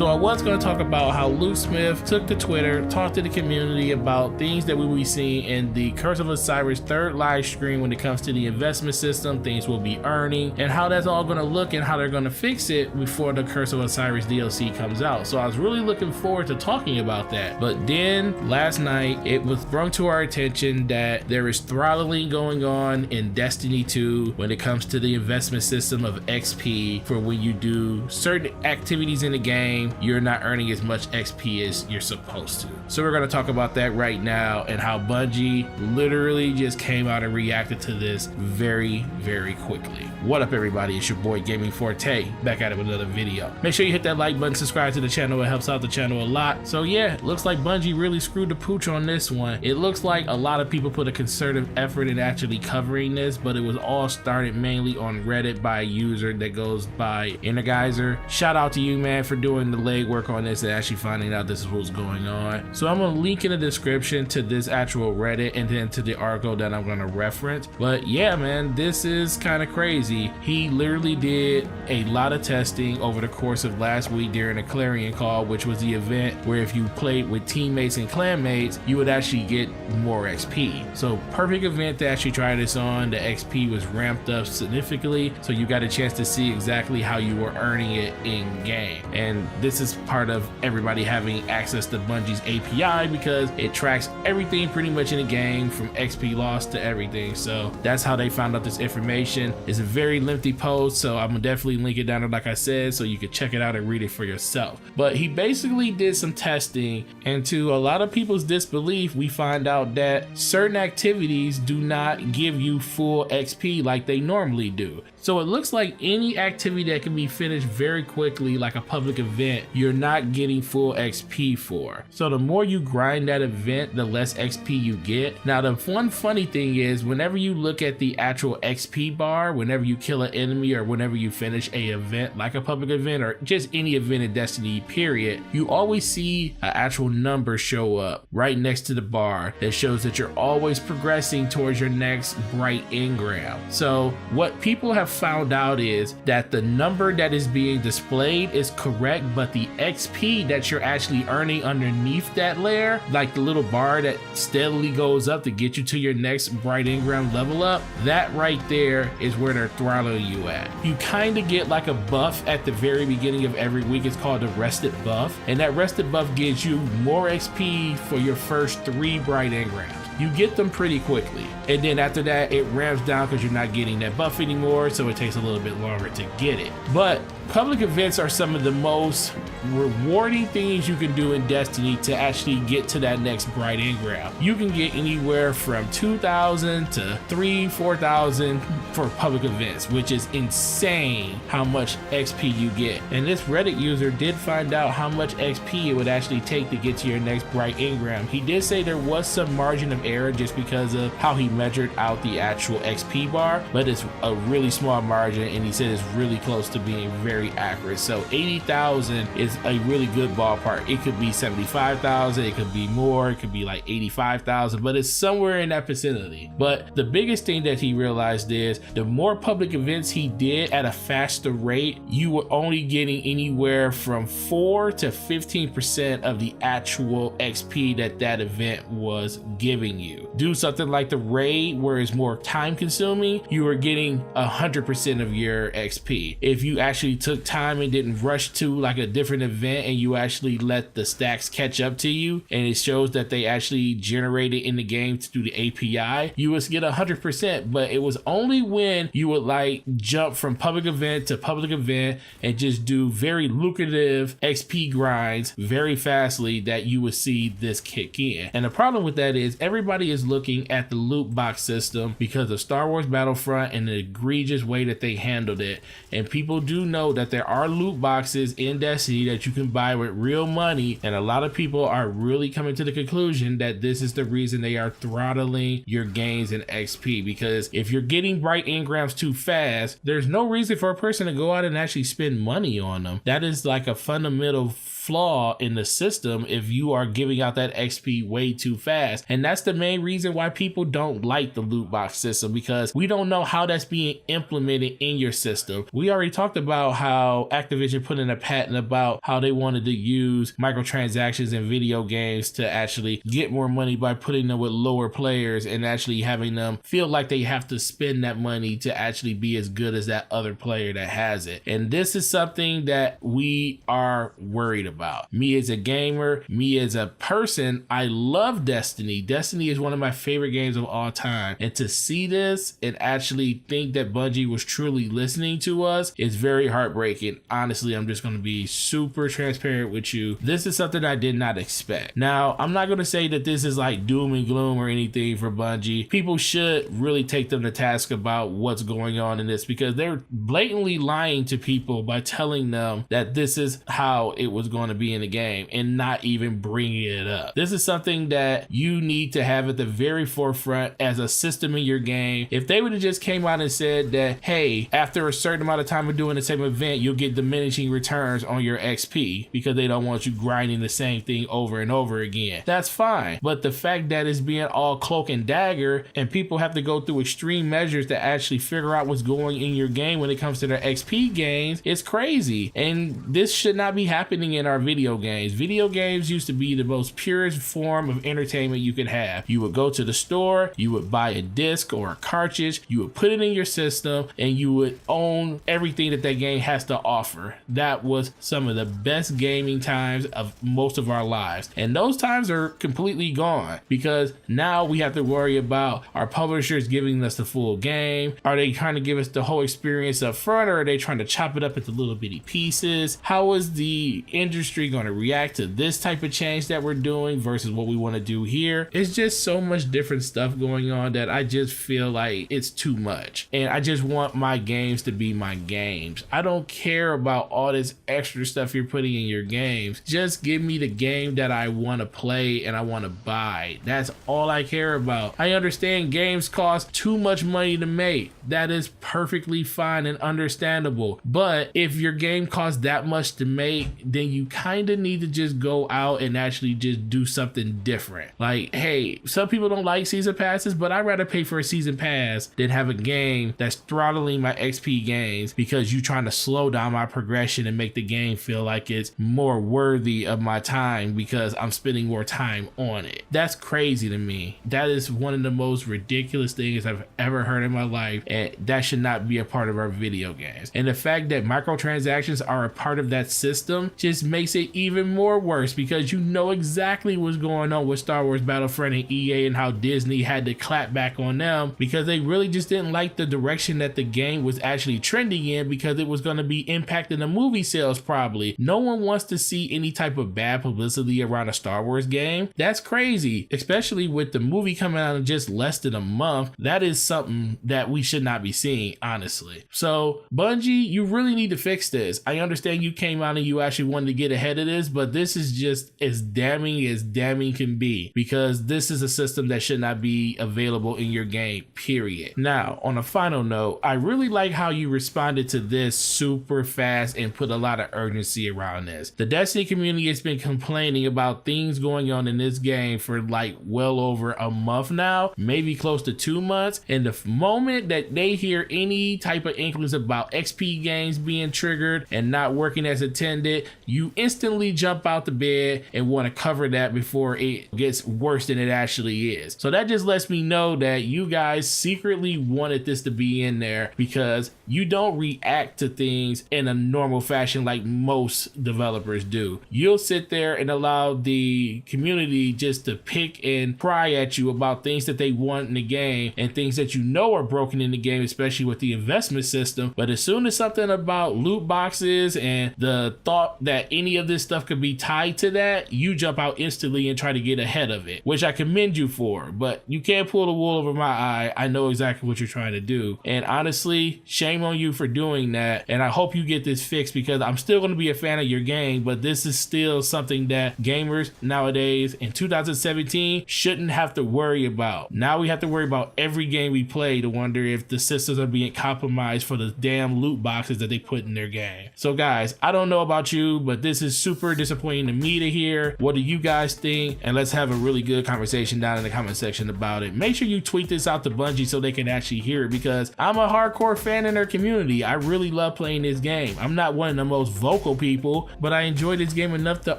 So I was going to talk about how Luke Smith took to Twitter, talked to the community about things that we will be seeing in the Curse of Osiris third live stream when it comes to the investment system, things we'll be earning, and how that's all going to look and how they're going to fix it before the Curse of Osiris DLC comes out. So I was really looking forward to talking about that. But then last night it was brought to our attention that there is throttling going on in Destiny 2 when it comes to the investment system of XP. For when you do certain activities in the game, you're not earning as much XP as you're supposed to. So we're going to talk about that right now and how Bungie literally just came out and reacted to this very, very quickly. What up everybody, it's your boy Gaming Forte, back at it with another video. Make sure you hit that like button, subscribe to the channel, it helps out the channel a lot. So yeah, it looks like Bungie really screwed the pooch on this one. It looks like a lot of people put a concerted effort in actually covering this, but it was all started mainly on Reddit by a user that goes by Energizer. Shout out to you, man, for doing the legwork on this and actually finding out this is what's going on. So I'm gonna link in the description to this actual Reddit and then to the article that I'm gonna reference. But yeah, man, this is kind of crazy. He literally did a lot of testing over the course of last week during a Clarion Call, which was the event where if you played with teammates and clanmates, you would actually get more XP. So perfect event to actually try this on. The XP was ramped up significantly, so you got a chance to see exactly how you were earning it in game. And this is part of everybody having access to Bungie's API because it tracks everything pretty much in the game from XP loss to everything. So that's how they found out this information. It's a very lengthy post, so I'm gonna definitely link it down there like I said, so you can check it out and read it for yourself. But he basically did some testing, and to a lot of people's disbelief, we find out that certain activities do not give you full XP like they normally do. So it looks like any activity that can be finished very quickly, like a public event, you're not getting full XP for. So the more you grind that event, the less XP you get. Now the one funny thing is, whenever you look at the actual XP bar, whenever you kill an enemy or whenever you finish a event like a public event or just any event in Destiny period, you always see an actual number show up right next to the bar that shows that you're always progressing towards your next bright engram. So what people have found out is that the number that is being displayed is correct, but the XP that you're actually earning underneath that layer, like the little bar that steadily goes up to get you to your next bright engram level up, that right there is where they're throttling you at. You kind of get like a buff at the very beginning of every week. It's called the rested buff, and that rested buff gives you more XP for your first 3 bright engrams. You get them pretty quickly, and then after that it ramps down because you're not getting that buff anymore, so it takes a little bit longer to get it. But public events are some of the most rewarding things you can do in Destiny to actually get to that next bright engram. You can get anywhere from 2,000 to 3,000-4,000 for public events, which is insane how much XP you get. And this Reddit user did find out how much XP it would actually take to get to your next bright engram. He did say there was some margin of error just because of how he measured out the actual XP bar, but it's a really small margin, and he said it's really close to being very accurate. So 80,000 is a really good ballpark. It could be 75,000, it could be more, it could be like 85,000, but it's somewhere in that vicinity. But the biggest thing that he realized is the more public events he did at a faster rate, you were only getting anywhere from 4 to 15% of the actual XP that event was giving you. Do something like the raid where it's more time consuming, you were getting 100% of your XP. If you actually took time and didn't rush to like a different event and you actually let the stacks catch up to you, and it shows that they actually generated in the game through the API, you would get 100%. But it was only when you would like jump from public event to public event and just do very lucrative XP grinds very fastly that you would see this kick in. And the problem with that is everybody is looking at the loot box system because of Star Wars Battlefront and the egregious way that they handled it. And people do know that there are loot boxes in Destiny that you can buy with real money, and a lot of people are really coming to the conclusion that this is the reason they are throttling your gains in XP, because if you're getting bright engrams too fast, there's no reason for a person to go out and actually spend money on them. That is like a fundamental flaw in the system if you are giving out that XP way too fast. And that's the main reason why people don't like the loot box system, because we don't know how that's being implemented in your system. We already talked about how Activision put in a patent about how they wanted to use microtransactions in video games to actually get more money by putting them with lower players and actually having them feel like they have to spend that money to actually be as good as that other player that has it. And this is something that we are worried about. Me as a gamer, me as a person, I love Destiny. Destiny is one of my favorite games of all time. And to see this and actually think that Bungie was truly listening to us is very heartbreaking. Honestly, I'm just going to be super transparent with you. This is something I did not expect. Now, I'm not going to say that this is like doom and gloom or anything for Bungie. People should really take them to task about what's going on in this, because they're blatantly lying to people by telling them that this is how it was going to be in the game and not even bringing it up. This is something that you need to have at the very forefront as a system in your game. If they would have just came out and said that, hey, after a certain amount of time of doing the same event, you'll get diminishing returns on your XP because they don't want you grinding the same thing over and over again, that's fine. But the fact that it's being all cloak and dagger and people have to go through extreme measures to actually figure out what's going in your game when it comes to their XP gains, it's crazy. And this should not be happening in our video games. Video games used to be the most purest form of entertainment you could have. You would go to the store, you would buy a disc or a cartridge, you would put it in your system, and you would own everything that game has to offer. That was some of the best gaming times of most of our lives. And those times are completely gone, because now we have to worry about our publishers giving us the full game. Are they trying to give us the whole experience up front, or are they trying to chop it up into little bitty pieces? How is the industry going to react to this type of change that we're doing versus what we want to do here? It's just so much different stuff going on that I just feel like it's too much. And I just want my games to be my games. I don't care about all this extra stuff you're putting in your games. Just give me the game that I want to play and I want to buy. That's all I care about. I understand games cost too much money to make. That is perfectly fine and understandable. But if your game costs that much to make, then you kind of need to just go out and actually just do something different. Like, hey, some people don't like season passes, but I'd rather pay for a season pass than have a game that's throttling my XP gains because you're trying to slow down my progression and make the game feel like it's more worthy of my time because I'm spending more time on it. That's crazy to me. That is one of the most ridiculous things I've ever heard in my life, and that should not be a part of our video games. And the fact that microtransactions are a part of that system just makes it even more worse, because you know exactly what's going on with Star Wars Battlefront and EA and how Disney had to clap back on them because they really just didn't like the direction that the game was actually trending in, because it was going to be impacting the movie sales probably. No one wants to see any type of bad publicity around a Star Wars game. That's crazy, especially with the movie coming out in just less than a month. That is something that we should not be seeing, honestly. So Bungie, you really need to fix this. I understand you came out and you actually wanted to get ahead of this, but this is just as damning can be, because this is a system that should not be available in your game, period. Now, on a final note, I really like how you responded to this super fast and put a lot of urgency around this. The Destiny community has been complaining about things going on in this game for like well over a month now, maybe close to 2 months. And the moment that they hear any type of inklings about XP gains being triggered and not working as intended, you instantly jump out the bed and want to cover that before it gets worse than it actually is. So that just lets me know that you guys secretly wanted this to be in there, because you don't react to things in a normal fashion like most developers do. You'll sit there and allow the community just to pick and pry at you about things that they want in the game and things that you know are broken in the game, especially with the investment system. But as soon as something about loot boxes and the thought that any of this stuff could be tied to that, you jump out instantly and try to get ahead of it, which I commend you for. But you can't pull the wool over my eye. I know exactly what you're trying to do. And honestly, shame on you for doing that. And I hope you get this fixed, because I'm still going to be a fan of your game, but this is still something that gamers nowadays in 2017 shouldn't have to worry about. Now we have to worry about every game we play to wonder if the systems are being compromised for the damn loot boxes that they put in their game. So guys, I don't know about you, but this this is super disappointing to me to hear. What do you guys think? And let's have a really good conversation down in the comment section about it. Make sure you tweet this out to Bungie so they can actually hear it, because I'm a hardcore fan in their community. I really love playing this game. I'm not one of the most vocal people, but I enjoy this game enough to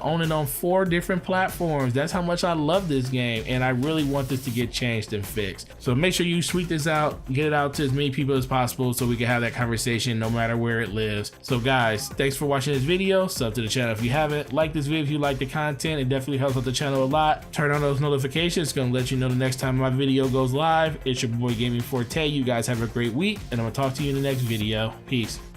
own it on 4 different platforms. That's how much I love this game, and I really want this to get changed and fixed. So make sure you tweet this out, get it out to as many people as possible so we can have that conversation no matter where it lives. So guys, thanks for watching this video. Sub to the channel if you haven't. Like this video if you like the content. It definitely helps out the channel a lot. Turn on those notifications. It's gonna let you know the next time my video goes live. It's your boy Gaming Forte. You guys have a great week, and I'm gonna talk to you in the next video. Peace.